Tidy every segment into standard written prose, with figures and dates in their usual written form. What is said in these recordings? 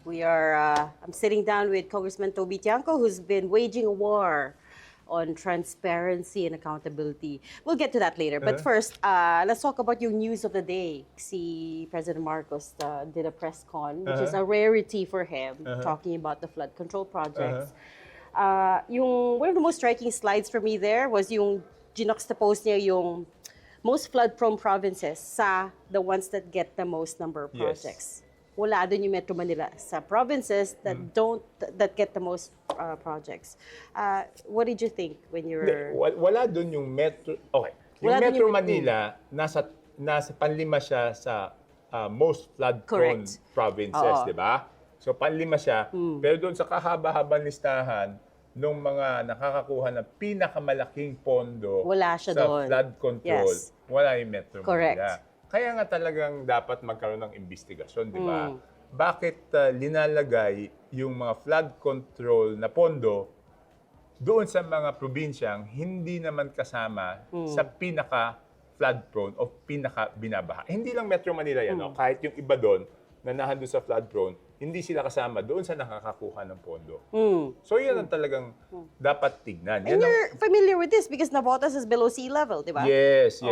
I'm sitting down with Congressman Toby Tiangco, who's been waging a war on transparency and accountability. We'll get to that later. But first, let's talk about yung news of the day. Si President Marcos did a press con, which is a rarity for him, talking about the flood control projects. One of the most striking slides for me there was yung juxtapose niya yung most flood-prone provinces sa the ones that get the most number of projects. Wala doon yung Metro Manila sa provinces that that get the most projects. What did you think when you were... Wala doon yung Metro... Okay. Yung Metro Manila, nasa panlima siya sa most flood-prone provinces, di ba? So panlima siya. Pero doon sa kahaba-habang listahan, nung mga nakakakuha ng pinakamalaking pondo wala siya sa doon. Flood control, wala yung Metro Correct. Manila. Kaya nga talagang dapat magkaroon ng investigasyon, di ba? Bakit linalagay yung mga flood control na pondo doon sa mga probinsyang hindi naman kasama sa pinaka-flood prone o pinaka-binabaha? Hindi lang Metro Manila yan, no? Kahit yung iba doon na nahandun sa flood prone, hindi sila kasama doon sa nakakakuha ng pondo. So yan ang talagang dapat tignan. And you're familiar with this because Navotas is below sea level, di ba? Yes.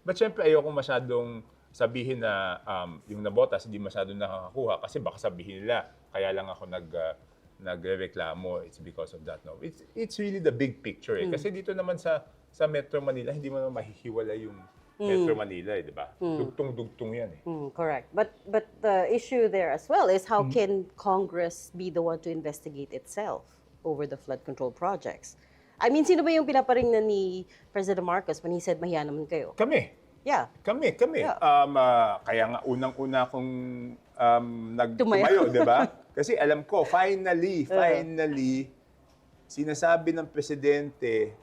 But syempre ayoko masyadong sabihin na yung Navotas hindi masyadong nakakakuha kasi baka sabihin nila, kaya lang ako nagrereklamo, it's because of that. No, it's really the big picture. Kasi dito naman sa Metro Manila, hindi mo naman mahihiwala yung Metro Manila, di ba? Dugtong-dugtong yan eh. Correct. But the issue there as well is how can Congress be the one to investigate itself over the flood control projects? I mean, sino ba yung pinaparing na ni President Marcos when he said, mahiya naman kayo? Kami. Yeah. Kami. Yeah. Kaya nga unang-una akong nagtumayo, di ba? Kasi alam ko, finally, sinasabi ng Presidente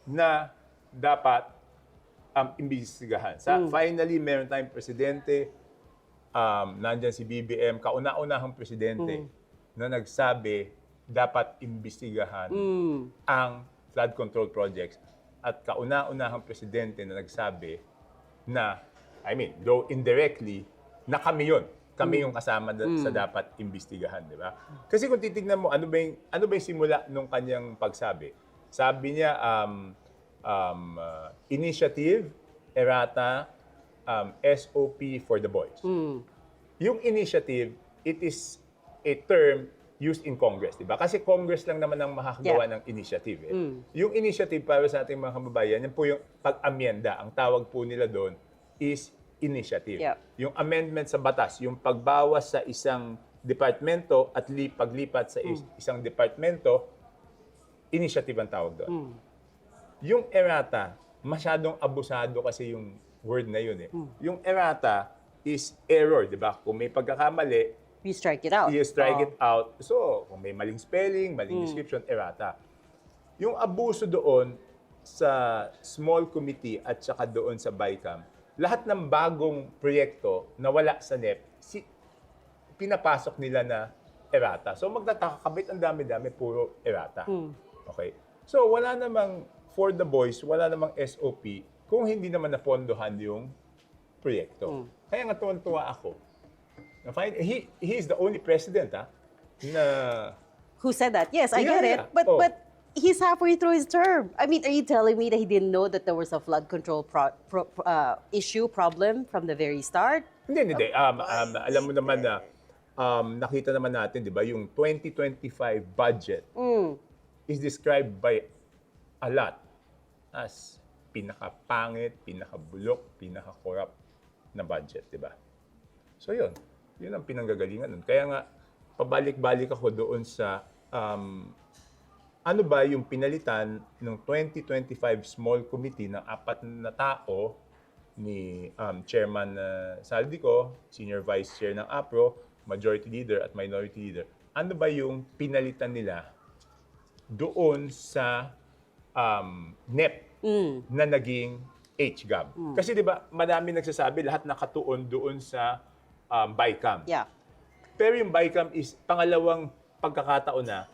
na dapat imbestigahan. Finally, meron tayong Presidente, nandyan si BBM, kauna-unahang Presidente, na nagsabi dapat imbestigahan ang flood control projects. At kauna-unahang Presidente na nagsabi na, though indirectly, na kami yun. Kami yung kasama sa dapat imbestigahan, di ba? Kasi kung titignan mo, ano ba yung simula nung kanyang pagsabi? Sabi niya, initiative, errata, SOP for the boys. Yung initiative, it is a term used in Congress, di ba? Kasi Congress lang naman ang makakagawa ng initiative. Yung initiative para sa ating mga kababayan, yan po yung pag-amyenda. Ang tawag po nila doon is initiative. Yung amendment sa batas, yung pagbawas sa isang departamento at paglipat sa isang departamento, initiative ang tawag doon. Yung errata, masyadong abusado kasi yung word na yun eh. Yung errata is error, di ba? Kung may pagkakamali, you strike it out. You strike it out. So, kung may maling spelling, maling description, errata. Yung abuso doon sa small committee at saka doon sa BICAM, lahat ng bagong proyekto na wala sa NEP, pinapasok nila na errata. So, magtataka kabit ang dami-dami, puro errata. Okay? So, wala namang for the boys, wala namang SOP kung hindi naman napondohan yung proyekto. Kaya nga tuwan-tuwa ako. He is the only president na... Who said that? Yes, I get it. But he's halfway through his term. I mean, are you telling me that he didn't know that there was a flood control problem from the very start? Hindi. Alam mo naman na nakita naman natin, di ba, yung 2025 budget is described by a lot as pinakapangit, pinakabulok, pinakakorap na budget, di ba? So yun ang pinanggagalingan nun. Kaya nga, pabalik-balik ako doon sa ano ba yung pinalitan ng 2025 small committee ng 4 na tao ni Chairman Saldico, Senior Vice Chair ng APRO, Majority Leader at Minority Leader. Ano ba yung pinalitan nila doon sa NEP na naging HGAB? Kasi di ba, madami nagsasabi lahat nakatuon doon sa BICAM. Yeah. Pero yung BICAM is pangalawang pagkakataon na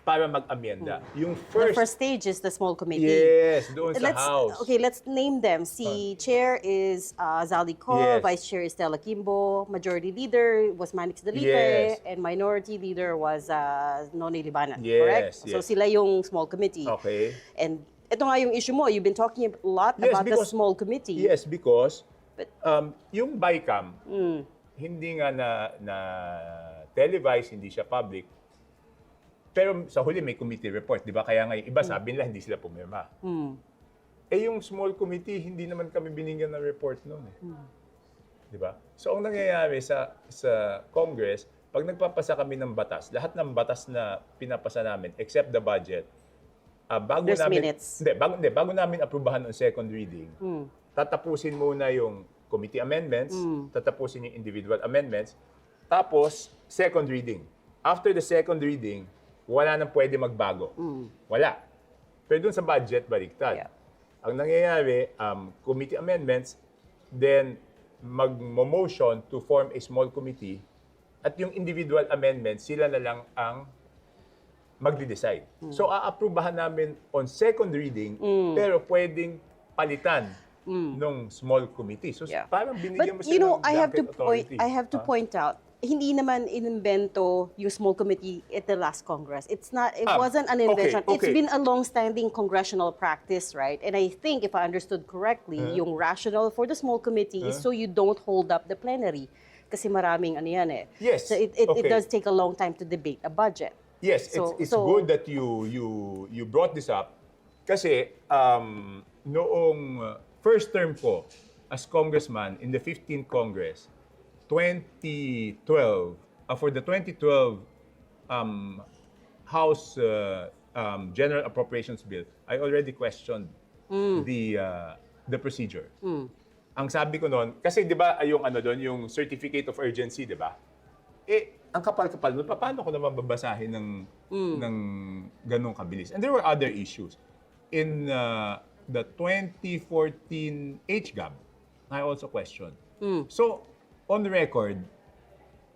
para mag-amyenda. Yung The first, first stage is the small committee. yes, doon sa Let's House. okay, let's name them. Si chair is Zali Co, Yes. vice chair is Stella Kimbo, majority leader was Manix Dalipe, Yes. and minority leader was Noni Libanan, Yes, correct? So yes. sila yung small committee. Okay. And ito nga yung issue mo, you've been talking a lot Yes, about the because- small committee. Yes, because But- yung BICAM, hindi nga na televised, hindi siya public. Pero sa huli may committee report, di ba? Kaya nga yung iba sabi nila hindi sila pumirma. Eh yung small committee, hindi naman kami binigyan ng report noon eh. Di ba? So ang nangyayari sa Congress, pag nagpapasa kami ng batas, lahat ng batas na pinapasa namin, except the budget, bago There's namin, minutes. bago namin aprubahan ng second reading, tatapusin muna yung committee amendments, tatapusin yung individual amendments, tapos second reading. After the second reading, wala nang pwede magbago. Wala. Pero dun sa budget, baliktad. Yeah. Ang nangyayari, committee amendments, then mag-motion to form a small committee, at yung individual amendments, sila na lang ang magde-decide. So, aaprubahan namin on second reading, pero pwedeng palitan nung small committee. So, Yeah. parang binigyan mo But sila you know, ng blanket authority. I have to point out, hindi naman inimbento yung small committee at the last Congress. It wasn't an invention. okay. It's been a long-standing congressional practice, right? And I think, if I understood correctly, yung rationale for the small committee is so you don't hold up the plenary. Kasi maraming ano yan eh. Yes, So it okay. does take a long time to debate a budget. Yes, So- it's so- good that you brought this up kasi noong first term ko as congressman in the 15th Congress, 2012, for the 2012 House General Appropriations Bill, I already questioned the procedure. Ang sabi ko noon, kasi 'di ba yung ano doon, yung certificate of urgency, 'di ba? Eh, ang kapal-kapal nun, paano ko naman babasahin ng ganong kabilis? And there were other issues. In the 2014 HGAB, I also questioned. So, on the record,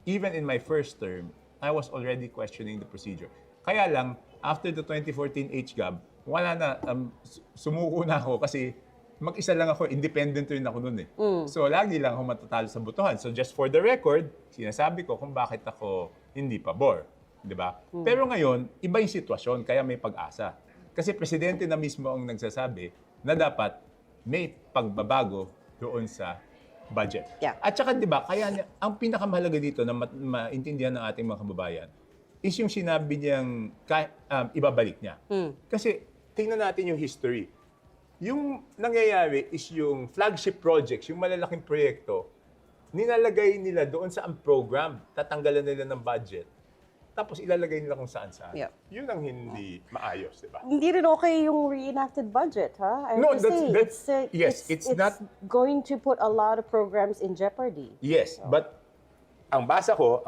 even in my first term, I was already questioning the procedure. Kaya lang, after the 2014 HGAB, wala na, sumuko na ako kasi mag-isa lang ako, independent rin ako nun eh. So, lagi lang ako matatalo sa botohan. So, just for the record, sinasabi ko kung bakit ako hindi pabor. Di ba? Pero ngayon, iba yung sitwasyon, kaya may pag-asa. Kasi presidente na mismo ang nagsasabi na dapat may pagbabago doon sa budget. Yeah. At saka, di ba, kaya ang pinakamahalaga dito na maintindihan ng ating mga kababayan is yung sinabi niyang ibabalik niya. Kasi, tingnan natin yung history. Yung nangyayari is yung flagship projects, yung malalaking proyekto, nilalagay nila doon sa ang program, tatanggalan nila ng budget, tapos ilalagay nila kung saan-saan. Yeah. Yun ang hindi maayos, di ba? Hindi rin okay yung reenacted budget, ha? I No, have to that's- say, yes, it's not- going to put a lot of programs in jeopardy. Yes, but ang basa ko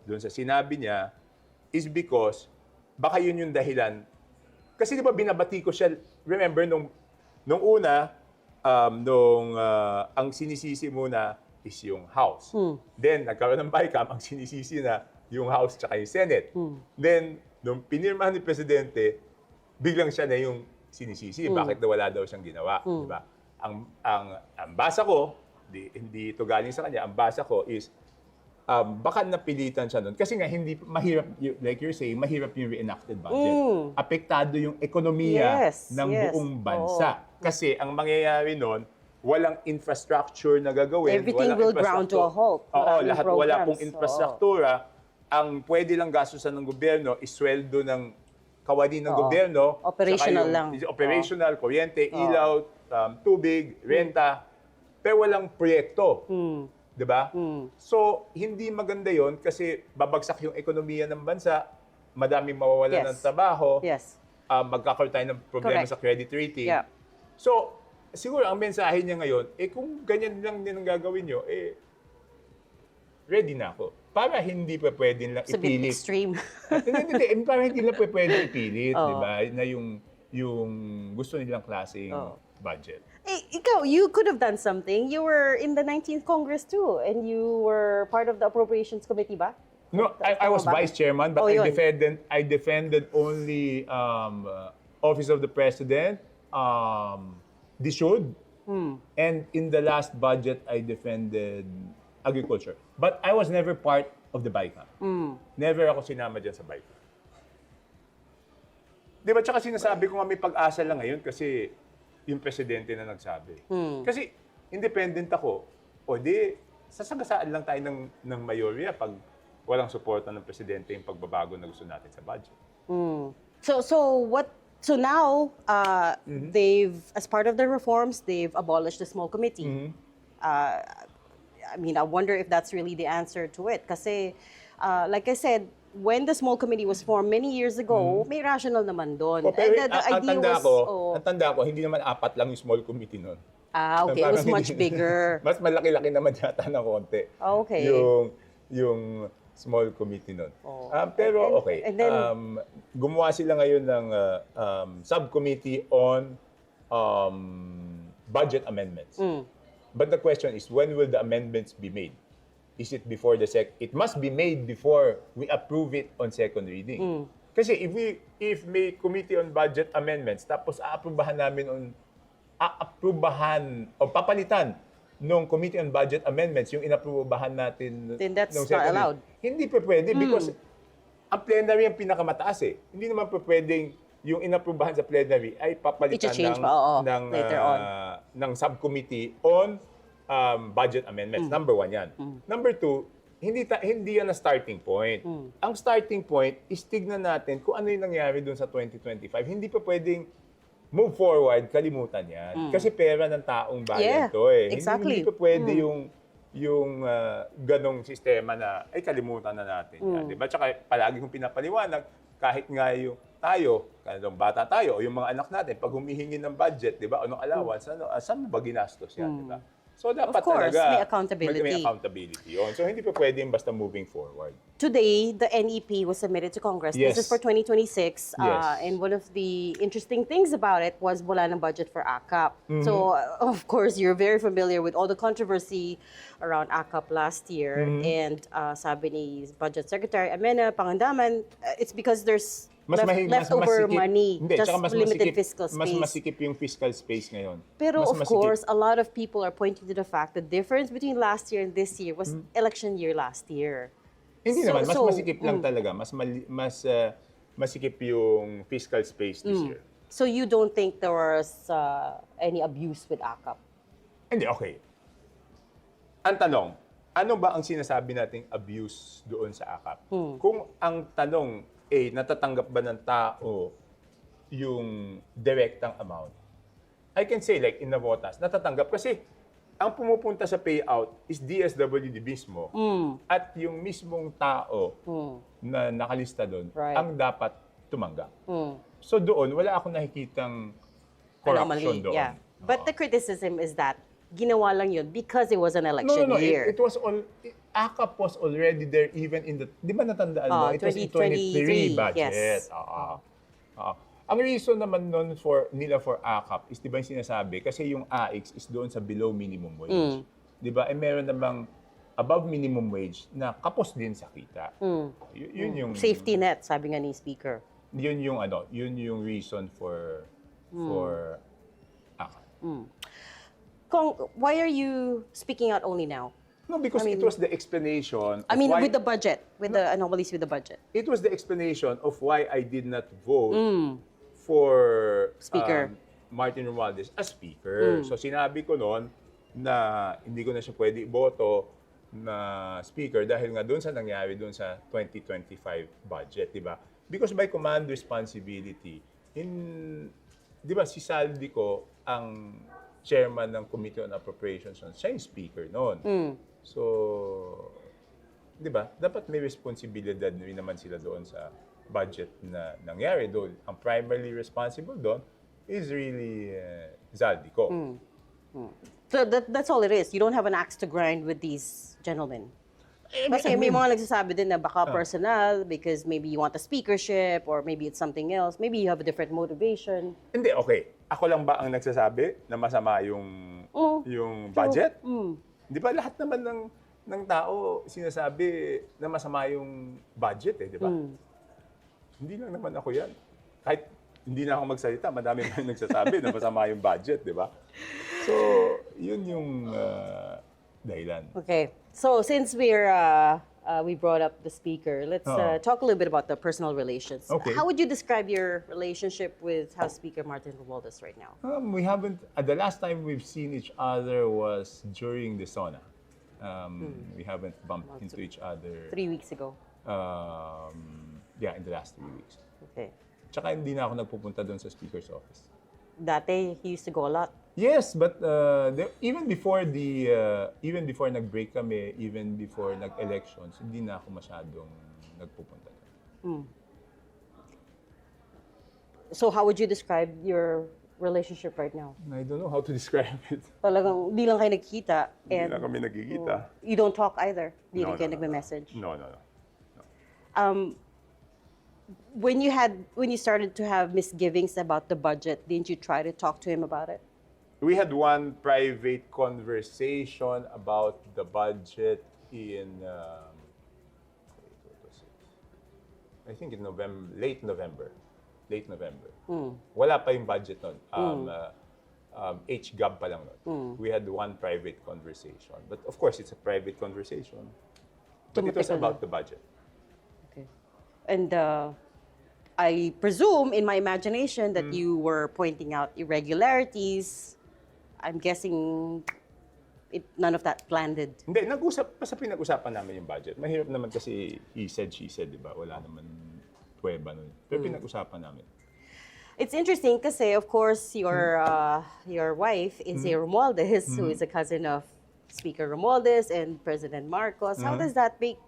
doon sa sinabi niya is because baka yun yung dahilan. Kasi di ba binabati ko siya, remember nung una, ang sinisisi muna is yung House. Then nagkaroon ng BICAM, ang sinisisi na yung House tsaka yung Senate. Then nung pinirmahan ni Presidente, biglang siya na yung sinisisi. Bakit na wala daw siyang ginawa, di ba? Ang basa ko, hindi ito galing sa kanya, ang basa ko is baka napilitan siya nun. Kasi nga, hindi mahirap, like you're saying, mahirap yung reenacted budget. Apektado yung ekonomiya Yes, ng yes. buong bansa. Kasi ang mangyayari nun, walang infrastructure na gagawin. Everything walang will ground to a halt. Oo, Maraming lahat wala programs. pong infrastruktura. Ang pwede lang gastusan ng gobyerno is sweldo ng kawani ng gobyerno. Operational saka lang. Operational, kuryente, ilaw, tubig, renta. Pero walang proyekto. 'Di ba? So, hindi maganda 'yon kasi babagsak yung ekonomiya ng bansa, madaming mawawalan ng trabaho, Yes. magkakaroon tayo ng problema Correct. sa credit rating. Yeah. So, siguro ang mensahe niya ngayon, kung ganyan lang din ang gagawin nyo, ready na ako. Para hindi pa pwedeng lang It's a bit ipilit. extreme. Hindi. Para hindi lang pa pwedeng ipilit, di ba? Na yung gusto nilang klaseng budget. Ikaw, you could have done something. You were in the 19th Congress too, and you were part of the Appropriations Committee ba? No, I was Tama ba? vice chairman, but Oh, yun. I defended only Office of the President, DSUD, and in the last budget, I defended agriculture. But I was never part of the BICAM. Never ako sinama dyan sa BICAM. Di ba, tsaka sinasabi ko nga may pag-asa lang ngayon kasi yung presidente na nagsabi. Kasi independent ako, o di, sasagasaan lang tayo ng mayorya pag walang suporta ng presidente yung pagbabago na gusto natin sa budget. So now, they've, as part of the reforms, they've abolished the small committee. I mean, I wonder if that's really the answer to it. Kasi, like I said, when the small committee was formed many years ago, may rational naman doon. Pero The idea was, ang tanda ko, hindi naman 4 lang yung small committee nun. okay, it was much bigger. Mas malaki-laki naman yata ng konti. Okay. Yung small committee nun. Pero okay. And then, gumawa sila ngayon ng subcommittee on budget amendments. But the question is, when will the amendments be made? Is it before the It must be made before we approve it on second reading. Kasi if may committee on budget amendments, tapos aaprubahan o papalitan nung Committee on Budget Amendments, yung inaprubahan natin then that's nung not second allowed. reading. Hindi pa pwede because ang plenary ang pinakamataas eh. Hindi naman pa pwedeng yung inaprubahan sa plenary ay papalitan I-change pa, oo, ng, later on. ng subcommittee on budget amendments. Number 1 yan. Number 2, hindi yan ang starting point. Ang starting point is tignan natin kung ano yung nangyari dun sa 2025. Hindi pa pwedeng move forward, kalimutan yan. Kasi pera ng taong bayan to eh. Exactly. Hindi pa pwede yung ganong sistema na, ay kalimutan na natin yan. Diba? Tsaka palagi kong pinapaliwanag, kahit nga yung tayo, kanong bata tayo, o yung mga anak natin, pag humihingi ng budget, diba, anong allowance, saan mo ba ginastos yan? Diba? So dapat Of course, talaga may accountability. May accountability yun. So hindi pa pwedeng basta moving forward. Today, the NEP was submitted to Congress. Yes. This is for 2026. Yes. And one of the interesting things about it was wala ng budget for AKAP. So, of course, you're very familiar with all the controversy around AKAP last year. And sabi ni Budget Secretary Amena Pangandaman, it's because there's leftover money, just limited fiscal space. Mas masikip yung fiscal space ngayon. Pero Mas of masikip. course, a lot of people are pointing to the fact the difference between last year and this year was election year last year. Hindi So- naman, mas so, masikip lang talaga. Mas masikip yung fiscal space this year. So you don't think there was any abuse with AKAP? Hindi, okay. Ang tanong, ano ba ang sinasabi nating abuse doon sa AKAP? Kung ang tanong, natatanggap ba ng tao yung direktang amount? I can say like in Navotas, natatanggap kasi ang pumupunta sa payout is DSWD mismo at yung mismong tao na nakalista doon Right. ang dapat tumanggap. So doon, wala akong nakikitang corruption Anomaly, doon. yeah. But the criticism is that ginawa lang yun because it was an No, election year. It was AKAP was already there even in the, di ba natandaan mo? It was in 2023 budget. yes. Ang reason naman nun nila for AKAP is di ba yung sinasabi, kasi yung AX is doon sa below minimum wage. Di ba? Meron namang above minimum wage na kapos din sa kita. Yun yung Safety net, sabi nga ni Speaker. yun yung reason for AKAP. Kung, why are you speaking out only now? No, because it was the explanation of I mean, why, with the budget, with the anomalies with the budget. it was the explanation of why I did not vote for Speaker. Martin Romualdez as Speaker. So sinabi ko noon na hindi ko na siya pwede iboto na Speaker dahil nga doon sa nangyari doon sa 2025 budget, di ba? Because by command responsibility, di ba si Saldi ko ang chairman ng Committee on Appropriations, siya yung Speaker noon. So, di ba, dapat may responsibilidad rin naman sila doon sa budget na nangyari doon. Ang primarily responsible doon is really Zaldico. So that's all it is. You don't have an axe to grind with these gentlemen. Kasi may mga nagsasabi din na baka personal because maybe you want a speakership or maybe it's something else. Maybe you have a different motivation. Hindi, okay. Ako lang ba ang nagsasabi na masama yung budget? Di ba lahat naman ng ng tao sinasabi na masama yung budget di ba? Hindi lang naman ako yan. Kahit hindi na ako magsalita, madami pa yung nagsasabi na masama yung budget, di ba? So, yun yung dahilan. Okay. So, since we brought up the speaker, let's talk a little bit about the personal relations. Okay. How would you describe your relationship with House Speaker Martin Romualdez right now? We haven't, the last time we've seen each other was during the sauna. We haven't bumped into each other. 3 weeks ago. Yeah, in the last 3 weeks. Okay. Tsaka hindi na ako nagpupunta doon sa speaker's office. Dati, he used to go a lot. Yes, but even before nag-break kami, even before nag-elections, hindi na ako masyadong nagpupunta doon. So how would you describe your relationship right now? I don't know how to describe it. Talagang di lang kayo nagkikita. Hindi na kami nagkikita. You don't talk either? Di No, rin kayo no, no. nagme-message? No. When you started to have misgivings about the budget, didn't you try to talk to him about it? We had one private conversation about the budget in, I think in November, late November. Wala pa yung budget nun. HGAB pa lang nun. We had one private conversation. But of course, it's a private conversation. But it was about the budget. Okay. And I presume, in my imagination, that you were pointing out irregularities. I'm guessing none of that landed. Hindi, basta pinag-usapan namin yung budget. Mahirap naman kasi he said, she said, di ba? Wala naman pweba nun. Pero pinag-usapan namin. It's interesting kasi, of course, your wife is a Romualdez, who is a cousin of Speaker Romualdez and President Marcos. How does that make...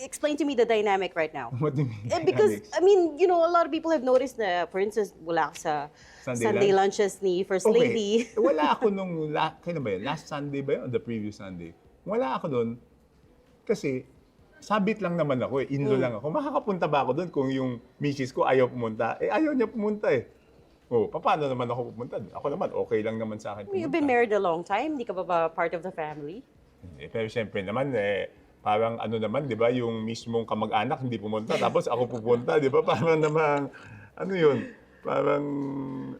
Explain to me the dynamic right now. What do you mean? Because, I mean, you know, a lot of people have noticed na, for instance, wala ka sa Sunday lunches ni First Lady. Wala ako nung, kailan ba yun? Last Sunday ba yun? The previous Sunday. Wala ako doon kasi sabit lang naman ako eh. In-law lang ako. Makakapunta ba ako doon kung yung misis ko ayaw pumunta? Eh, ayaw niya pumunta eh. Oh, paano naman ako pupunta? Ako naman, okay lang naman sa akin pumunta. You've been married a long time. Di ka ba part of the family? Pero siyempre naman parang ano naman, di ba, yung mismong kamag-anak hindi pumunta, tapos ako pupunta, di ba? Parang naman, ano yun, parang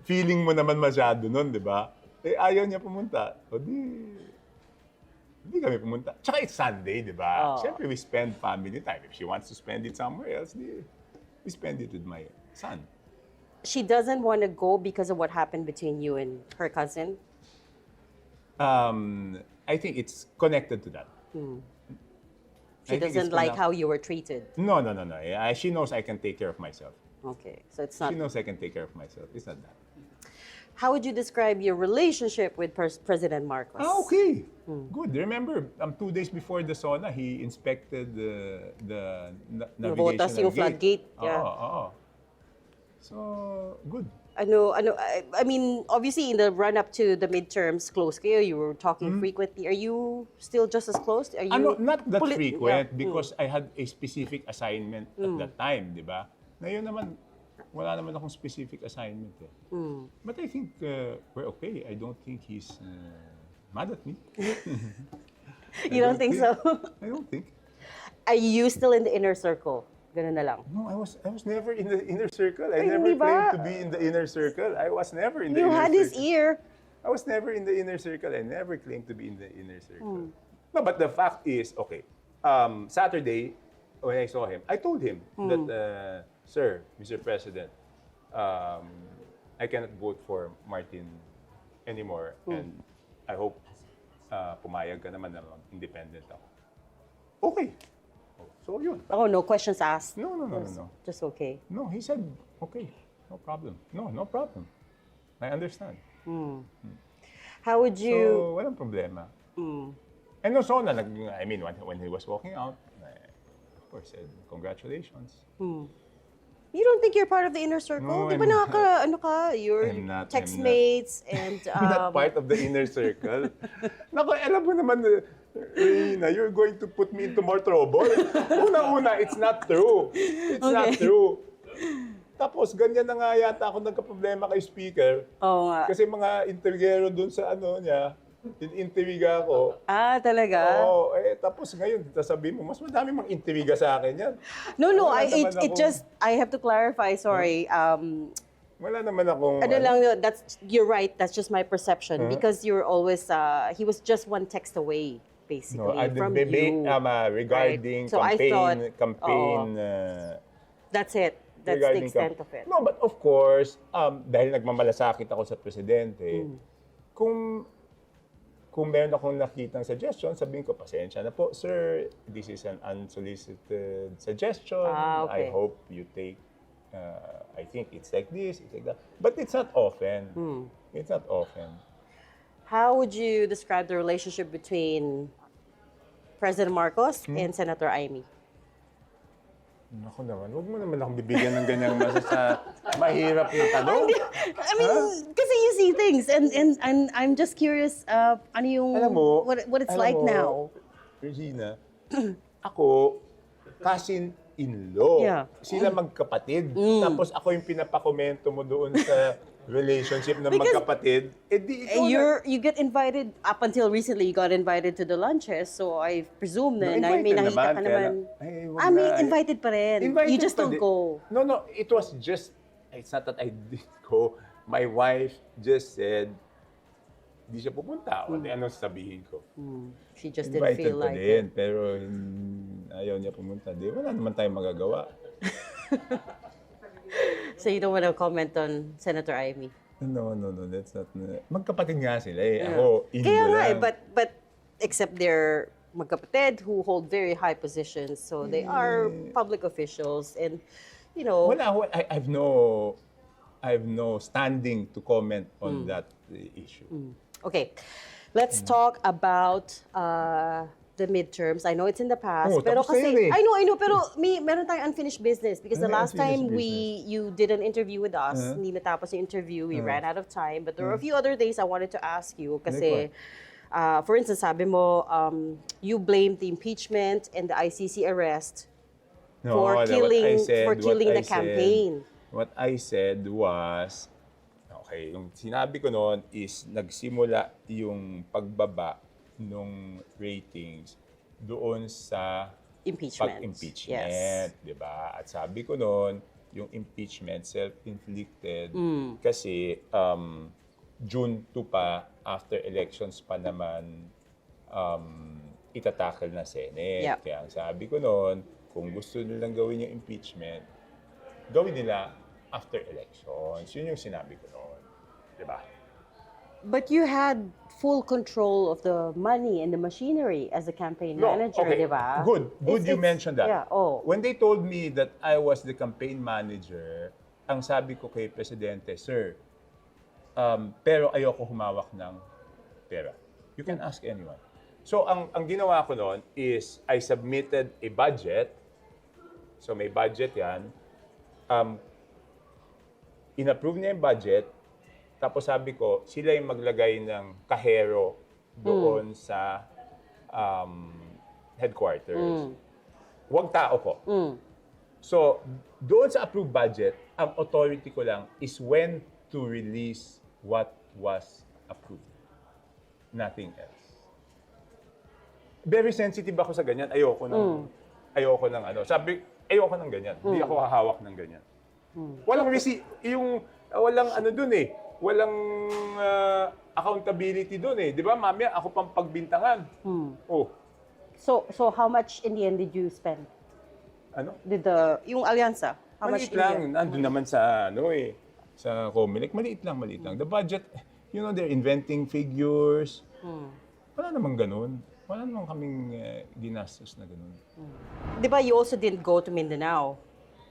feeling mo naman masyado nun, di ba? Eh, ayaw niya pumunta. O di kami pumunta. Tsaka it's Sunday, di ba? Siyempre, we spend family time. If she wants to spend it somewhere else, we spend it with my son. She doesn't want to go because of what happened between you and her cousin? I think it's connected to that. She doesn't like how you were treated? No. She knows I can take care of myself. Okay, so it's not... She knows I can take care of myself. It's not that. How would you describe your relationship with President Marcos? Okay. Good. Remember, 2 days before the sauna, he inspected the Navotas navigational yung floodgate. Yeah. Oo. So, good. I mean, obviously in the run-up to the midterms, close kayo, you were talking frequently. Are you still just as close? Are you not that frequent because I had a specific assignment at that time, di ba? Ngayon naman, wala naman akong specific assignment. But I think we're okay. I don't think he's mad at me. You don't think so? I don't think. Are you still in the inner circle? Ganun na lang. No, I was never in the inner circle. I Ay, never hindi ba? claimed to be in the inner circle. I was never in the You inner had circle. his ear. I was never in the inner circle. I never claimed to be in the inner circle. No, but the fact is, okay, Saturday, when I saw him, I told him that, Sir, Mr. President, I cannot vote for Martin anymore. And I hope pumayag ka naman na independent ako. Okay. So yun. Oh, no questions asked? No. Just okay. No, he said, okay, no problem. No problem. I understand. How would you... So, walang problema. And no, so I mean, when he was walking out, I, of course, said, congratulations. You don't think you're part of the inner circle? No, Di ba you're I'm not. text mates and... I'm not part of the inner circle. Naku, alam mo naman, Regina, you're going to put me into more trouble. Una-una, it's not true. It's not true. Tapos, ganyan na nga yata ako nagka-problema kay Speaker. Oo nga. Kasi mga intergero dun sa ano niya, Intriga ako. Ah, talaga? Oo, tapos ngayon, sasabihin mo, mas madami mang intriga sa akin yan. No, Wala naman it just, I have to clarify, sorry. Wala naman akong... Ano lang, you're right, that's just my perception. Because you're always, he was just one text away, basically, from you. Regarding Right. So I thought, campaign... that's it. That's the regarding extent of it. No, but of course, dahil nagmamalasakit ako sa presidente, kung meron akong nakitang suggestion, sabihin ko, pasensya na po, sir, this is an unsolicited suggestion. Okay. I hope you take, I think it's like this, it's like that. But it's not often. It's not often. How would you describe the relationship between President Marcos and Senator Amy? Naku naman, huwag mo naman akong bibigyan ng ganyang mahirap na tanong. I mean, kasi you see things, and I'm just curious, ano yung, Alam mo, what it's alam like mo, now. Regina, ako, cousin-in-law. Yeah. Sila magkapatid. Tapos ako yung pinapakomento mo doon sa relationship ng Because, magkapatid. Di ikaw you get invited, up until recently, you got invited to the lunches, so I presume na may invited nakita ka naman, naman. wag na. Invited pa rin. Invited You just pa don't din. go. No, it was just, it's not that I didn't go. My wife just said, di siya pupunta. O di anong sabihin ko? She just didn't Invited feel pa like din, it. pero ayaw niya pumunta. Di, wala naman tayong magagawa. So you don't want to comment on Senator Amy? No, that's not. Magkapatid nga sila eh. Ako, Indo Kaya nga lang. but except they're magkapatid who hold very high positions, so they are public officials, and you know. I have no standing to comment on that issue. Okay, let's talk about the midterms. I know it's in the past, pero tapos na kasi yun eh. I know, pero meron tayong unfinished business because the Ano yung last time unfinished you did an interview with us, hindi natapos yung interview, we ran out of time, but there were a few other things I wanted to ask you kasi for instance, sabi mo you blamed the impeachment and the ICC arrest for killing the campaign. What I said was, okay, yung sinabi ko noon is nagsimula yung pagbaba nung ratings doon sa Impeachment. pag-impeachment, Yes. 'di ba? At sabi ko noon, yung impeachment self-inflicted kasi June 2 pa, after elections pa naman itatakal na Senate. Yep. Kaya ang sabi ko noon, kung gusto nilang gawin yung impeachment, gawin nila after elections. Yun yung sinabi ko noon. 'Di ba? But you had full control of the money and the machinery as a campaign manager, okay. di ba? Good you mentioned that. Yeah, When they told me that I was the campaign manager, ang sabi ko kay Presidente, Sir, pero ayoko humawak ng pera. You can ask anyone. So, ang ginawa ko noon is I submitted a budget. So, may budget yan. In-approve niya yung budget. Tapos sabi ko, sila yung maglagay ng kahero doon sa headquarters. Huwag tao ko. So, doon sa approved budget, ang authority ko lang is when to release what was approved. Nothing else. Very sensitive ako sa ganyan. Ayoko ng ano. Sabi, ayoko ng ganyan. Hindi ako hahawak ng ganyan. Walang walang ano dun eh. Walang accountability doon eh. Di ba, mamaya ako pang pagbintangan. So how much in the end did you spend? Ano? Yung alyansa? How much Maliit in the lang. end? Nandun naman sa sa Comelec. Maliit lang. The budget, they're inventing figures. Wala namang ganun. Wala namang kaming ginastos na ganun. Di ba you also didn't go to Mindanao?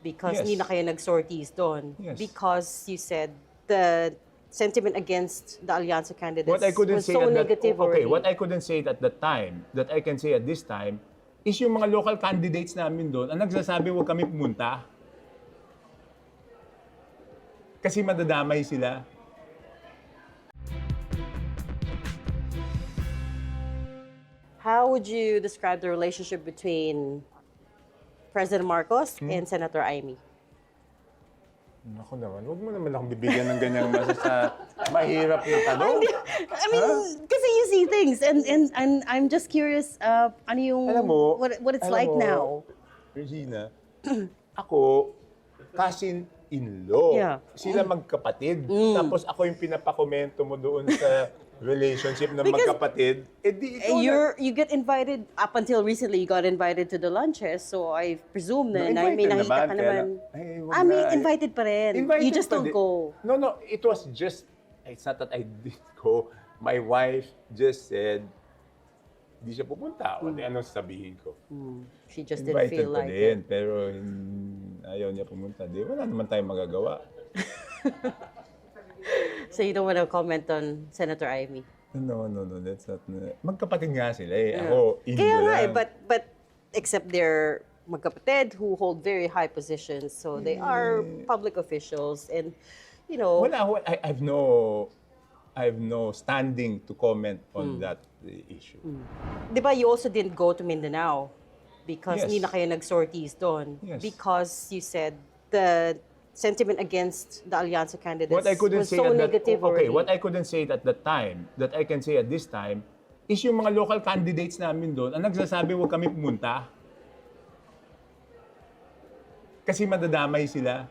Because Yes. hindi na kayo nag-sorties doon. Yes. Because you said the sentiment against the Alyansa candidates What I couldn't was say so at negative okay, already. what I couldn't say at that time, that I can say at this time, is yung mga local candidates namin doon, ang nagsasabi huwag kami pumunta. Kasi madadamay sila. How would you describe the relationship between President Marcos and Senator Amy? Naku naman, huwag mo naman akong bibigyan ng ganyang sa mahirap na tanong. I mean, kasi you see things and I'm just curious, ano yung, Alam mo, what it's alam like mo, now. Regina, ako, cousin-in-law. Yeah. Sila magkapatid. Tapos ako yung pinapakomento mo doon sa relationship ng Because, magkapatid. Eh di ikaw you get invited, up until recently, you got invited to the lunches, so I presume No, na may invited nakita ka naman, kaya naman. lang, ay, wag I mean, na. invited pa rin. Invited You just pa don't din. go. No, it was just, it's not that I did go. My wife just said, di siya pupunta. O di anong sabihin ko? She just didn't Invited feel pa like din, it. pero ayaw niya pumunta. Di, wala naman tayong magagawa. So you don't want to comment on Senator Amy? No, that's not. Magkapatid nga sila eh. Ako, Indo Kaya nga lang. but except they're magkapatid who hold very high positions, so they are public officials, and you know. Wala ako, I have no standing to comment on that issue. Di ba you also didn't go to Mindanao because Yes. hindi na kayo nag-sorties doon, Yes. because you said the sentiment against the Allianza candidates What I couldn't was say so at that, negative okay, already. what I couldn't say at that time, that I can say at this time, is yung mga local candidates namin doon ang nagsasabi huwag kami pumunta. Kasi madadamay sila.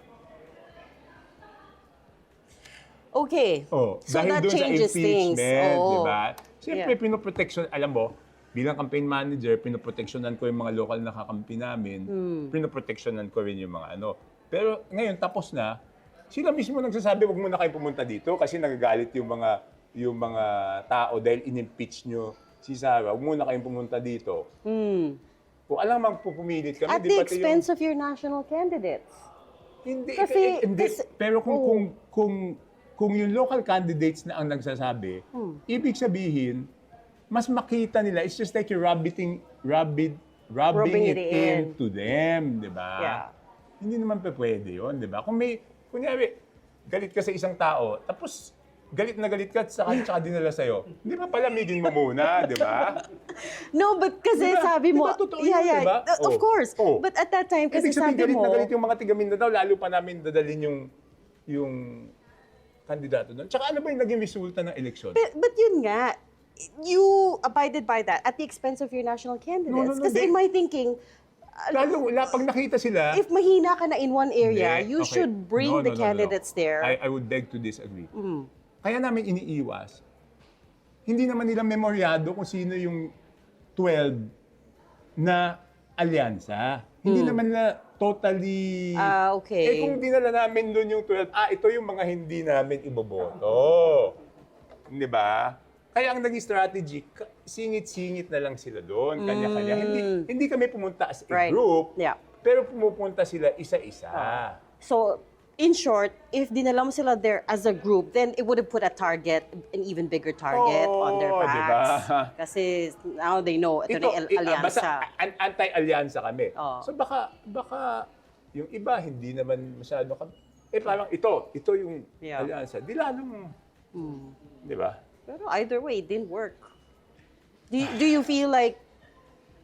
Okay. So dahil that doon changes sa things. impeachment, Oh. di ba? Siyempre, Yeah. pinoproteksyon, alam mo, bilang campaign manager, pinoproteksyonan ko yung mga local na kakampi namin, pinoproteksyonan ko rin yung mga ano. Pero ngayon, tapos na, sila mismo nagsasabi, wag muna kayo pumunta dito kasi nagagalit yung mga tao dahil in-impeach nyo si Sara. Wag muna kayong pumunta dito. Kung alam mang pupumilit kami, At di the pati expense of your national candidates. Hindi, Kasi- hindi. kasi- Pero kung yung local candidates na ang nagsasabi, ibig sabihin, mas makita nila, it's just like you're rubbing it into them, di ba? Yeah. Hindi naman pa pwede yun, di ba? Kung may, kunyari, galit ka sa isang tao, tapos galit na galit ka at tsaka dinala sa'yo, hindi ba palamigin mo muna, di ba? No, but kasi Diba? sabi mo, Diba totoo yun, diba? of course. Oh. But at that time, kasi Ibig sabihin, sabi galit mo, na galit yung mga tiga Mindanao, lalo pa namin dadalhin yung kandidato doon. Tsaka ano ba yung naging resulta ng eleksyon? but yun nga, you abided by that at the expense of your national candidates. No, Kasi in my thinking, Lalo, pag nakita sila... if mahina ka na in one area, Hindi, you okay. should bring No, the no, candidates there. I would beg to disagree. Kaya namin iniiwas. Hindi naman nila memoryado kung sino yung 12 na alyansa. Hindi naman na totally... Okay. kung dinala namin doon yung 12, ito yung mga hindi namin iboboto. Di ba? Kaya ang naging strategy, singit-singit na lang sila doon, kanya-kanya. Hindi kami pumunta as a Right. group, Yeah. pero pumupunta sila isa-isa. So, in short, if dinala mo sila there as a group, then it would have put a target, an even bigger target on their backs. Diba? Kasi now they know, ito na yung alyansa. Basta anti-alyansa kami. Oo. So baka yung iba hindi naman masyado kami. Parang ito yung Yeah. alyansa. Di lalong, di ba? Pero either way, it didn't work. Do you feel like,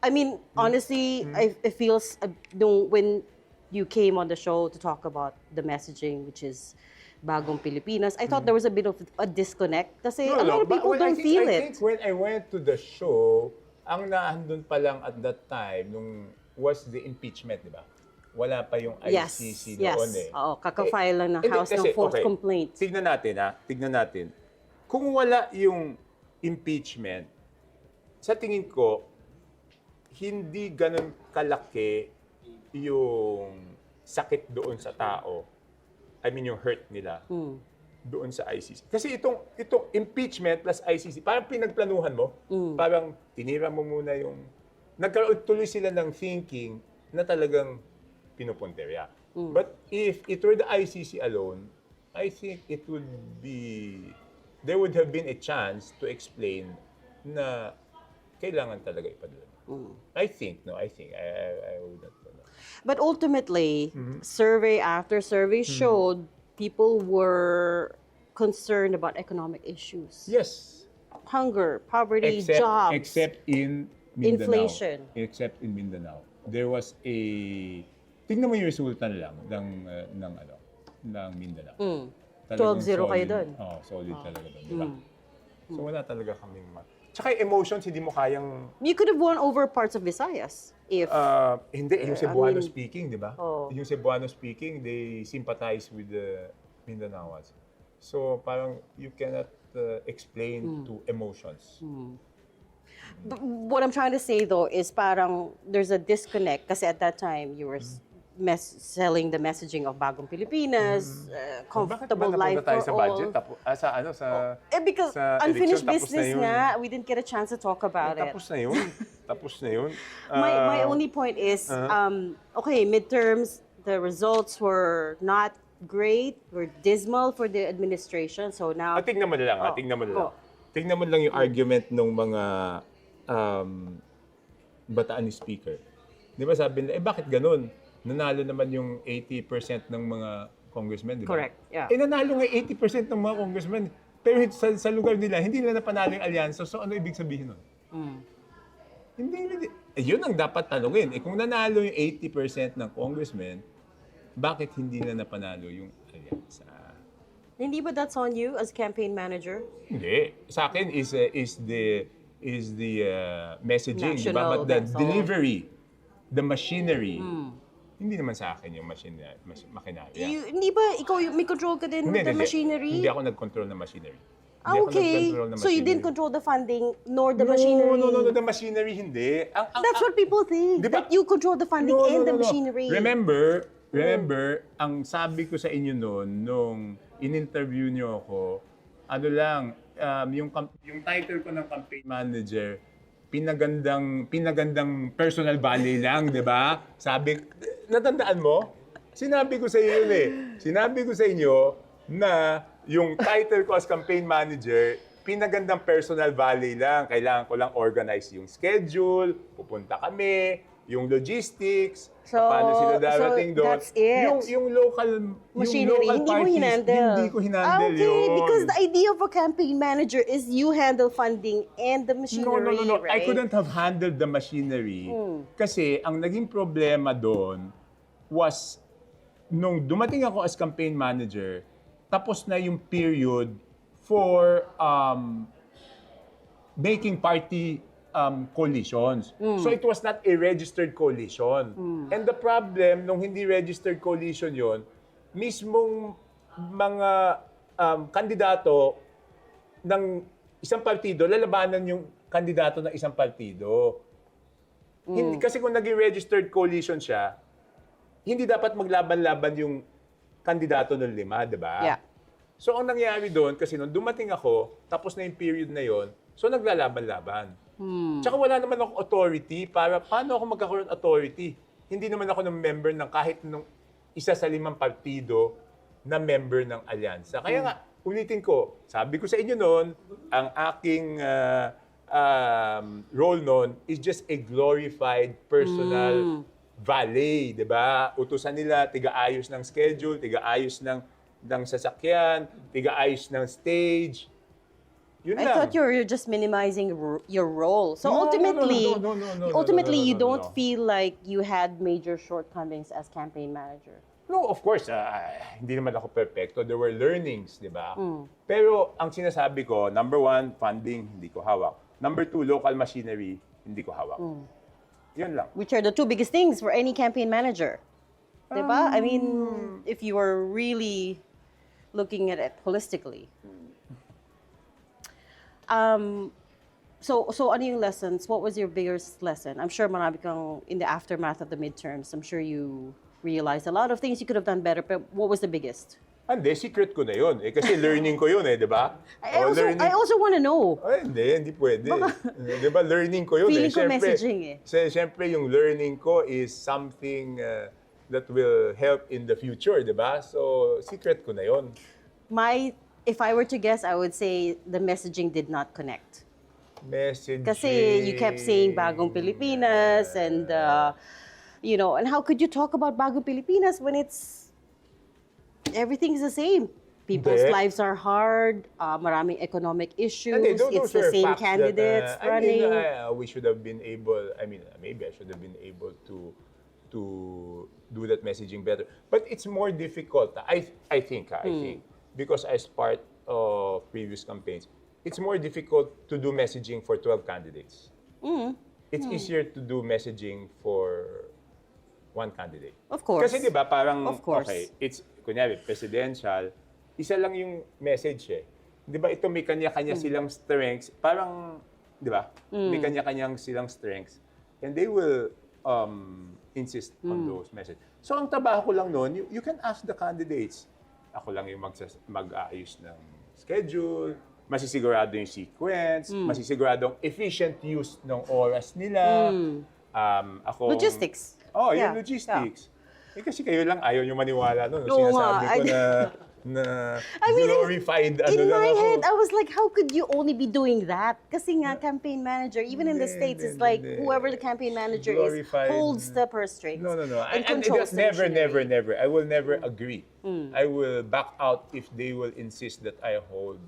I mean, honestly, it feels, when you came on the show to talk about the messaging, which is Bagong Pilipinas, I thought there was a bit of a disconnect. Kasi a lot of people don't feel I think it. when I went to the show, ang naandun pa lang at that time, was the impeachment, di ba? Wala pa yung ICC doon eh. Oo, kakafile lang ng Hindi, House ng kasi, fourth okay, complaint. Tignan natin. Kung wala yung impeachment, sa tingin ko, hindi ganun kalaki yung sakit doon sa tao. I mean, yung hurt nila doon sa ICC. Kasi itong impeachment plus ICC, parang pinagplanuhan mo. Parang tinira mo muna yung... Nagkaroon tuloy sila ng thinking na talagang pinupunterya. But if it were the ICC alone, I think it would be... There would have been a chance to explain na kailangan talaga ipadala. I think. I would not know. But ultimately, survey after survey showed people were concerned about economic issues. Yes. Hunger, poverty, jobs. Except in Mindanao. Inflation. Except in Mindanao. There was a... Tingnan mo yung resulta na lang ng Mindanao. 12-0 kayo doon. Oo, solid talaga doon, di ba? So wala talaga kaming Tsaka yung emotions, hindi mo kayang... You could have won over parts of Visayas if... Hindi, yung Cebuano I mean, speaking, di ba? Oh. Yung Cebuano speaking, they sympathize with the Mindanaoans. So parang you cannot explain to emotions. But what I'm trying to say though is parang there's a disconnect kasi at that time you were selling the messaging of Bagong Pilipinas, comfortable life for tayo sa all. budget? Because sa unfinished election, tapos na business yun. nga, we didn't get a chance to talk about it. Tapos na yun. Tapos na yun. My only point is, okay, midterms, the results were not great, were dismal for the administration. So now... Tingnan mo na lang, tingnan mo na lang. Tingnan mo lang yung argument ng mga bataan ni Speaker. Di ba sabi nila, bakit ganun? Nanalo naman yung 80% ng mga congressmen, di ba? Correct, yeah. Nanalo nga 80% ng mga congressmen. Pero sa lugar nila, hindi nila napanalo yung alyansa. So ano ibig sabihin nun? Hindi. Yun ang dapat tanungin. Kung nanalo yung 80% ng congressmen, bakit hindi na napanalo yung alyansa? Hindi ba that's on you as campaign manager? Hindi. Sa akin is the messaging, di ba? National, But the that's all. delivery, the machinery, hindi naman sa akin yung makinarya. Hindi ba ikaw may control ka din with the machinery? Hindi ako nag-control ng machinery. Okay. So you didn't control the funding nor the machinery? No, the machinery hindi. That's what people think, Diba? that you control the funding and the machinery. Remember, ang sabi ko sa inyo noon, nung in-interview niyo ako, ano lang, yung title ko ng campaign manager, pinagandang personal value lang, di ba? Sabi, natandaan mo? Sinabi ko sa iyo yun eh. Sinabi ko sa inyo na yung title ko as campaign manager, pinagandang personal value lang. Kailangan ko lang organize yung schedule, pupunta kami, yung logistics, paano sila darating doon. That's it. Yung local Machinery, yung local hindi mo parties, hinandle. hindi ko hinandle okay, yun. because the idea of a campaign manager is you handle funding and the machinery, No. right? I couldn't have handled the machinery kasi ang naging problema doon was nung dumating ako as campaign manager, tapos na yung period for making party coalitions. So it was not a registered coalition. And the problem, nung hindi registered coalition yon, mismong mga kandidato ng isang partido, lalabanan yung kandidato ng isang partido. Hindi, kasi kung naging registered coalition siya, hindi dapat maglaban-laban yung kandidato ng 5, di ba? Yeah. So ang nangyari doon, kasi nung dumating ako, tapos na yung period na yon, so naglalaban-laban. Tsaka wala naman akong authority para paano ako magkakaroon authority. Hindi naman ako ng member ng kahit nung isa sa 5 partido na member ng alyansa. Kaya nga, ulitin ko, sabi ko sa inyo noon, ang aking role noon is just a glorified personal valet, di ba? Utusan nila, tiga-ayos ng schedule, tiga-ayos ng sasakyan, tiga-ayos ng stage. Yun I lang. thought you're just minimizing your role. So ultimately, you don't feel like you had major shortcomings as campaign manager. No, of course, hindi naman ako perfecto. There were learnings, di ba? Pero ang sinasabi ko, number 1, funding, hindi ko hawak. Number 2, local machinery, hindi ko hawak. Yun lang. Which are the 2 biggest things for any campaign manager. Diba? I mean, if you are really looking at it holistically. So ano yung lessons? What was your biggest lesson? I'm sure marami kang, in the aftermath of the midterms, I'm sure you realized a lot of things you could have done better, but what was the biggest? Hindi, secret ko na yun. Kasi learning ko yun di ba? I also want to know. Ay, hindi pwede. Di ba, learning ko yun Feeling ko Siyempre, messaging Siyempre, yung learning ko is something that will help in the future, di ba? So, secret ko na yun. If I were to guess, I would say the messaging did not connect. Messaging. Kasi you kept saying Bagong Pilipinas and, and how could you talk about Bagong Pilipinas when everything's the same? People's lives are hard, maraming economic issues, it's the same candidates running. We should have been able, maybe I should have been able to do that messaging better. But it's more difficult. I think, because as part of previous campaigns, it's more difficult to do messaging for 12 candidates. It's easier to do messaging for one candidate. Of course. Kasi di ba parang, Of course. okay, it's, kunyari, presidential, isa lang yung message eh. Di ba ito may kanya-kanya silang strengths, parang, di ba? May kanya-kanyang silang strengths. And they will insist on those messages. So ang trabaho ko lang noon, you can ask the candidates. Ako lang yung mag-aayos ng schedule, masisigurado yung sequence, masisiguradong efficient use ng oras nila. Logistics. Oh, Yeah. yung logistics. Eh, kasi kayo lang ayaw nyo maniwala nun. Oo Sinasabi nga. ko na I mean, glorified in lang my ako. head, I was like, how could you only be doing that? Kasi nga, campaign manager, even in the States, it's like whoever the campaign manager is Glorified. holds the purse strings. No. And And controls the never. machinery. I will never agree. I will back out if they will insist that I hold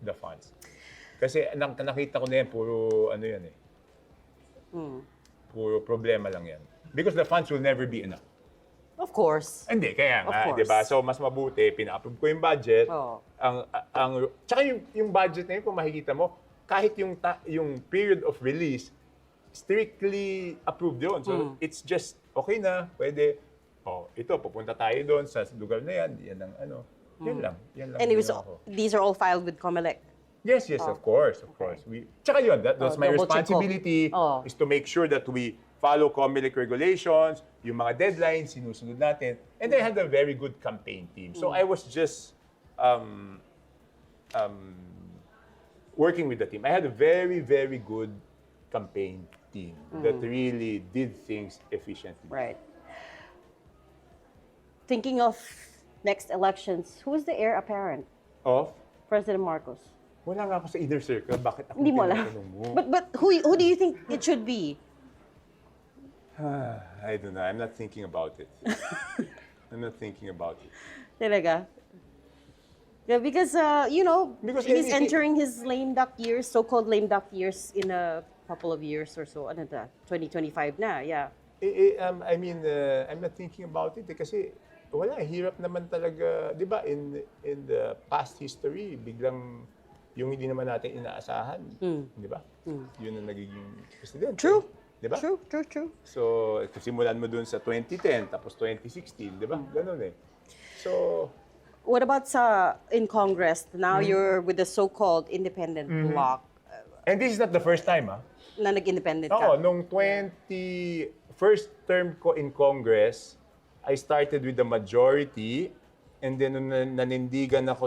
the funds. Kasi nakita ko na yan, puro ano yan eh. Puro problema lang yan. Because the funds will never be enough. Of course. Hindi, kaya Of nga, course. di ba? So, mas mabuti, pina-approve ko yung budget. Oo. Tsaka yung budget na yun, kung makikita mo, kahit yung period of release, strictly approved yun. So, it's just, okay na, pwede, ito, pupunta tayo doon sa lugar na yan, yan ang ano. Yan lang. And it was, yun ako. these are all filed with COMELEC. Yes, of course. Tsaka yun, that's my double check ko. responsibility is to make sure that we follow COMELEC regulations, yung mga deadlines, sinusunod natin. And I had a very good campaign team. So I was just working with the team. I had a very, very good campaign team that really did things efficiently. Right. Thinking of next elections, who is the heir apparent? Of? President Marcos. Wala nga ako sa either circle. Bakit ako Hindi mo alam. tinatanong mo? But who do you think it should be? I don't know. I'm not thinking about it. I'm not thinking about it. Talaga? Yeah, because, Because he's it- entering his lame duck years, so-called lame duck years in a couple of years or so. Ano na? 2025 na, yeah. I'm not thinking about it kasi wala, hirap naman talaga, 'di ba? In the past history, biglang yung hindi naman natin inaasahan, 'di ba? Yun ang nagiging presidente. True. 'Di ba? True. So, simulan mo dun sa 2010 tapos 2016, 'di ba? Ganun eh. So, What about in Congress? Now you're with the so-called independent bloc and this is not the first time, na nag-independent Oo, ka. nung first term ko in Congress, I started with the majority and then nung nanindigan ako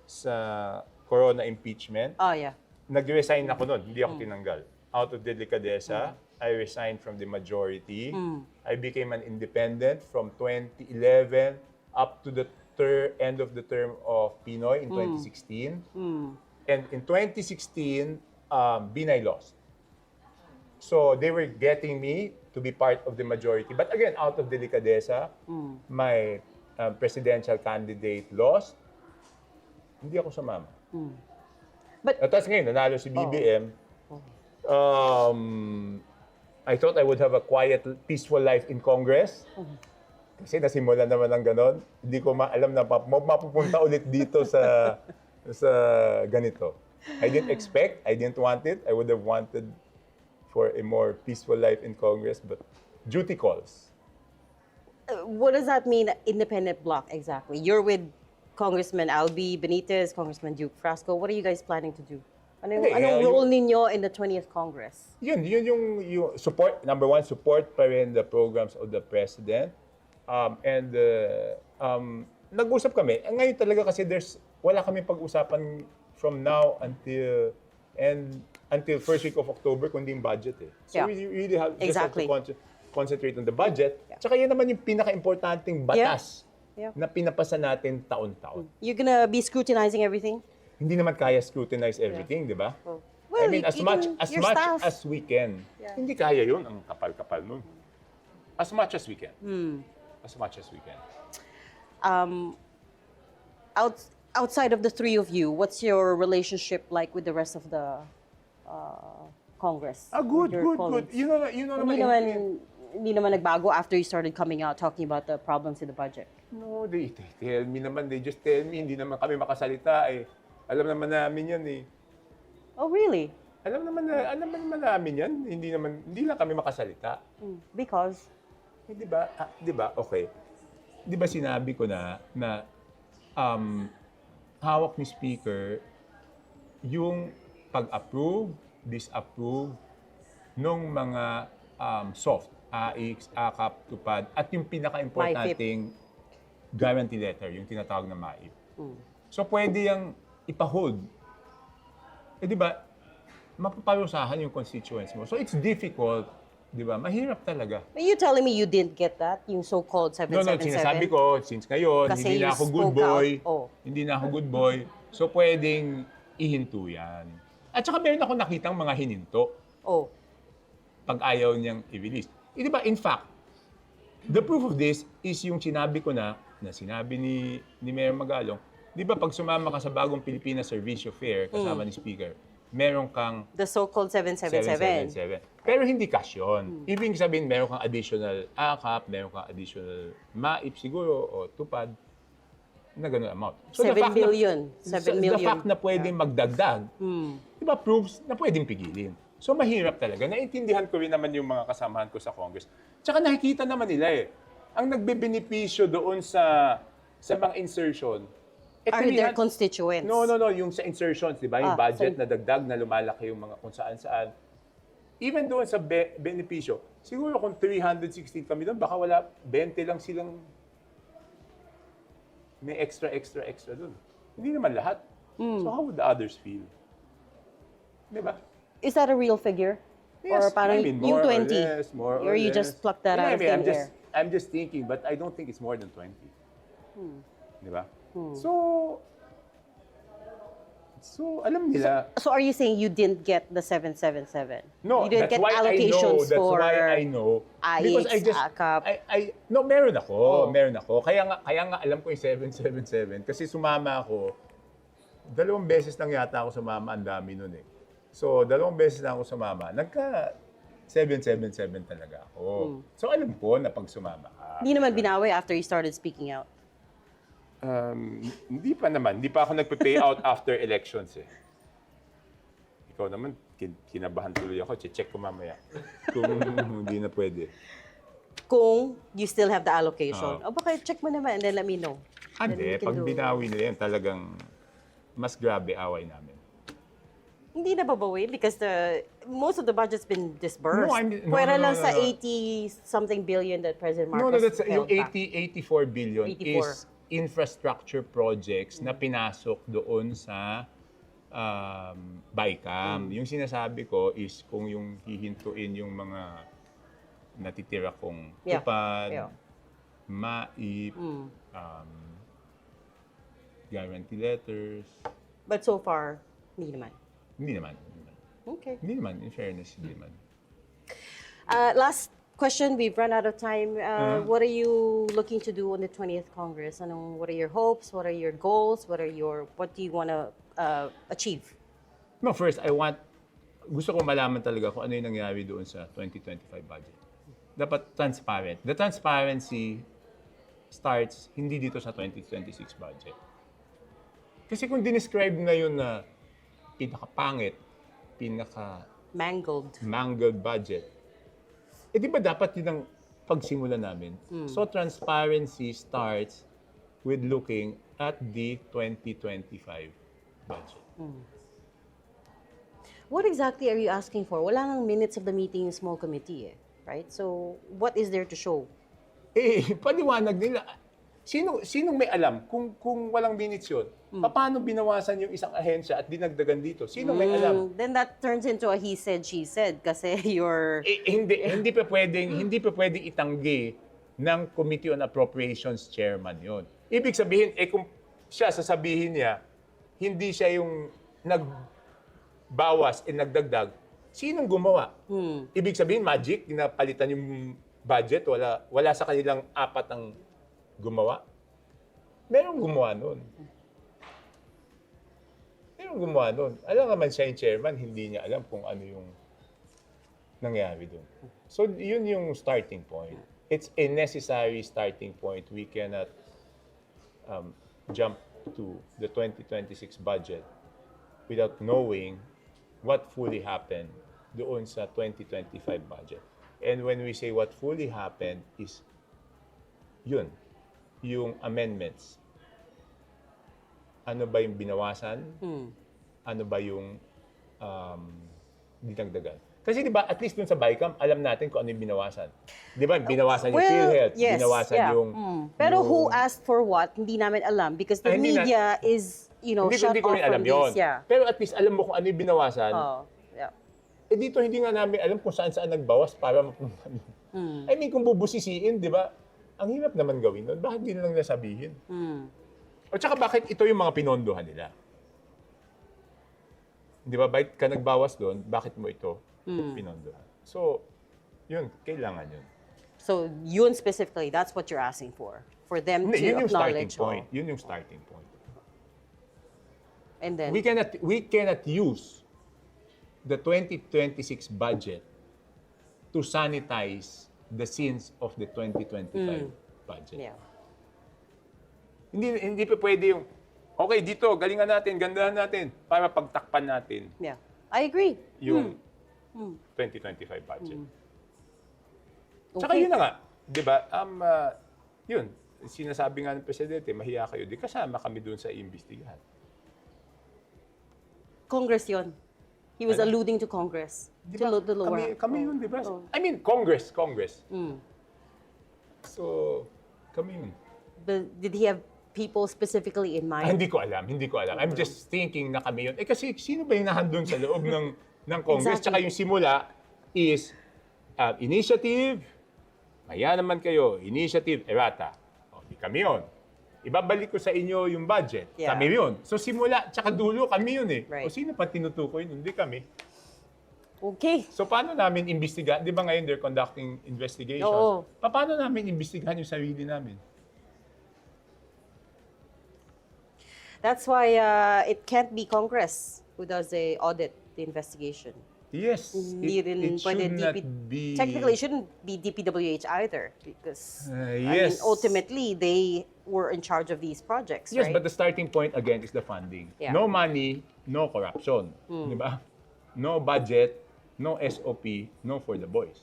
sa Corona impeachment, Oh, yeah. nag-resign ako noon, hindi ako tinanggal. Out of delicadeza, I resigned from the majority. I became an independent from 2011 up to the end of the term of Pinoy in 2016. And in 2016, Binay lost. So they were getting me to be part of the majority. But again, out of delicadeza, my presidential candidate lost. Hindi ako sumama. But At tapos ngayon, nanalo si BBM. I thought I would have a quiet, peaceful life in Congress. Kasi nasimulan naman ng ganon. Hindi ko maalam na mapupunta ulit dito sa ganito. I didn't expect, I didn't want it. I would have wanted for a more peaceful life in Congress, but duty calls. what does that mean, independent bloc, exactly? You're with Congressman Albi Benitez, Congressman Duke Frasco. What are you guys planning to do? Anong role ninyo in the 20th Congress? Yun yung support. Number one, support pa rin the programs of the President. Nag-usap kami. Ngayon talaga kasi wala kami pag-usapan from now until first week of October kundi yung budget eh. So Yeah. we really have Exactly. to concentrate on the budget. Tsaka yan naman yung pinaka-importanting batas Yeah. na pinapasa natin taon-taon. You're gonna be scrutinizing everything? Hindi naman kaya scrutinize everything, di ba? Well, I mean, as much your staff. as we can. Hindi kaya yun. Ang kapal-kapal nun. As much as we can. As much as we can. Outside of the three of you, what's your relationship like with the rest of the Congress? Good, with your good, good. colleagues? You know Hindi naman, naman hindi naman nagbago after you started coming out talking about the problems in the budget? No, they tell me naman. They just tell me. Hindi naman kami makasalita eh. Alam naman namin yan eh. Oh, really? Alam naman namin yan. Hindi lang kami makasalita. Because? Eh, di ba? Di ba? Okay. Di ba sinabi ko na hawak ni Speaker yung pag-approve, disapprove nung mga soft, AIX, AKAP, tupad, at yung pinaka-importanting guarantee letter, yung tinatawag na MAIP. So, pwede yung ipa-hold. Eh, di ba, mapaparusahan yung constituents mo. So, it's difficult, di ba? Mahirap talaga. Are you telling me you didn't get that? Yung so-called 777? No, sinasabi ko, since ngayon, Kasi hindi na you ako good spoke boy. out. Oh. Hindi na ako good boy. So, pwedeng ihinto yan. At saka meron ako nakitang mga hininto Oh. pag ayaw niyang i-release. Eh, di ba, in fact, the proof of this is yung sinabi ko na sinabi ni Mayor Magalong, di ba pag sumama ka sa bagong Pilipinas Servicio Fair kasama ni Speaker, meron kang The so-called 777. 777. Pero hindi cash yun. Ibig sabihin, meron kang additional AKAP, meron kang additional MAIP siguro, o tupad, na gano'n amount. So 7 billion. 7 million. The fact na pwedeng magdagdag, di ba, proves na pwedeng pigilin. So mahirap talaga. Naintindihan ko rin naman yung mga kasamahan ko sa Congress. Tsaka nakikita naman nila eh. Ang nagbebenepisyo doon sa mga insertion, Are their constituents? No. Yung sa insertions, di ba? Yung budget na dagdag na lumalaki yung mga kung saan-saan. Even doon sa benepisyo, siguro kung 316 kami doon, baka wala 20 lang silang may extra doon. Hindi naman lahat. So how would the others feel? Di ba? Is that a real figure? Yes, Or parang I mean, yung more 20? or less, more or you less. just plucked that out of thin air? I'm just thinking, but I don't think it's more than 20. Di ba? So, alam nila. So are you saying you didn't get the 777? No, You didn't that's get why allocations I know. That's for why I know. Because I AIX, just, AKAP? no, meron ako. Oh. Meron ako. Kaya nga alam ko yung 777 kasi sumama ako. 2 beses lang yata ako sumama, ang dami nun eh. So, 2 beses na ako sumama. Nagka 777 talaga ako. So, alam ko na pag sumama ka. Hindi naman binawi after you started speaking out. Hindi pa naman. Hindi pa ako nagpe-pay out after elections eh. Ikaw naman, kinabahan tuloy ako. Check ko mamaya. Kung hindi na pwede. Kung you still have the allocation. O baka check mo naman and then let me know. Hindi. Pag binawi nila yan, talagang mas grabe away namin. Hindi na babawi because most of the budget's been disbursed. No, Pwera lang no. sa 80-something billion that President Marcos No, that's yung held back. 84 billion 84. is infrastructure projects na pinasok doon sa BICAM. Yung sinasabi ko is kung yung hihintuin yung mga natitira kong tupad, MAIP, guarantee letters. But so far, hindi naman. Hindi naman. Okay. Hindi naman, in fairness, hindi naman. Last question, we've run out of time. What are you looking to do on the 20th Congress? What are your hopes? What are your goals? What do you want to achieve? No, first, gusto ko malaman talaga kung ano yung nangyari doon sa 2025 budget. Dapat transparent. The transparency starts hindi dito sa 2026 budget. Kasi kung dinescribe na yun na pinaka-pangit, mangled budget, di ba dapat yun ang pagsimula namin? So transparency starts with looking at the 2025 budget. What exactly are you asking for? Wala nang minutes of the meeting in small committee, right? So what is there to show? Paliwanag nila. Sinong may alam kung walang minutes yun? Paano binawasan yung isang ahensya at dinagdagan dito? Sinong may alam? Then that turns into a he said, she said kasi you're... Hindi pa pwedeng itanggi ng Committee on Appropriations chairman yon. Ibig sabihin, kung siya sasabihin niya, hindi siya yung nagbawas nagdagdag, sinong gumawa? Ibig sabihin, magic, pinapalitan yung budget, wala sa kanilang 4 ang gumawa? Merong gumawa nun. Alam naman siya yung chairman, hindi niya alam kung ano yung nangyari dun. So, yun yung starting point. It's a necessary starting point. We cannot jump to the 2026 budget without knowing what fully happened doon sa 2025 budget. And when we say what fully happened is yun, yung amendments. Ano ba yung binawasan? Ano ba yung dinagdagan? Kasi di ba, at least dun sa BICAM, alam natin kung ano yung binawasan. Di ba, binawasan yung PhilHealth, binawasan yung... Pero who asked for what, hindi namin alam because the media is, shut Hindi ko off rin alam from yun. this. Yeah. Pero at least alam mo kung ano yung binawasan. Oh, yeah. Eh dito, hindi nga namin alam kung saan nagbawas para I mean, kung bubusisiin, di ba, ang hirap naman gawin nun. Bakit di na lang nasabihin? O tsaka bakit ito yung mga pinondohan nila? Di ba, bakit ka nagbawas doon, bakit mo ito pinondohan? So, yun, kailangan yun. So, yun specifically, that's what you're asking for them to Yun yung starting acknowledge. point. Yun yung starting point. And then, We cannot use the 2026 budget to sanitize the sins of the 2025 budget. yeah. Hindi pa pwede yung, okay, dito, galingan natin, gandahan natin, para pagtakpan natin Yeah. I agree. yung 2025 budget. Tsaka Okay. yun na nga, di ba, yun, sinasabi nga ng Presidente, mahiya kayo, di kasama kami doon sa iimbestigahan. Congress yun. He was alluding to Congress. Di To ba? the lower. Kami yun, di ba? Oh. I mean, Congress. So, kami yun. But did he have people specifically in mind? Hindi ko alam. I'm just thinking na kami yun. Eh kasi sino ba yung nahandun sa loob ng Congress? Exactly. Tsaka yung simula is initiative, maya naman kayo, initiative, errata. O, di kami yun. Ibabalik ko sa inyo yung budget. Yeah. Kami yun. So simula, tsaka dulo, kami yun eh. Right. O sino pa tinutukoy nun? Hindi kami. Okay. So paano namin imbestigahan? Di ba ngayon they're conducting investigations? Oo. Paano namin imbestigahan yung sarili namin? That's why it can't be Congress who does the audit, the investigation. Yes. Hindi rin It pwede should not be... Technically, it shouldn't be DPWH either because I mean, yes. ultimately they were in charge of these projects, Yes, right? but the starting point again is the funding. Yeah. No money, no corruption. Di ba? No budget, no SOP, no for the boys.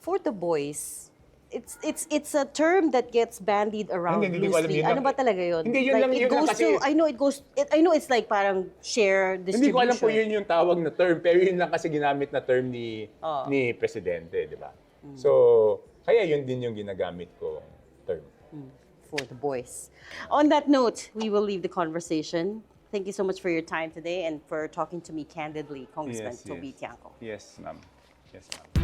For the boys, it's a term that gets bandied around Hindi ko alam loosely. yun Ano lang. ba talaga yun? Hindi, yun lang, it yun lang goes kasi- to, I know it's like parang share Hindi distribution. ko alam po yun yung tawag na term, pero yun lang kasi ginamit na term ni Presidente, di ba? So, kaya yun din yung ginagamit ko term. For the boys. On that note, we will leave the conversation. Thank you so much for your time today and for talking to me candidly, Congressman Toby Tiangco. Yes, ma'am. Yes, ma'am.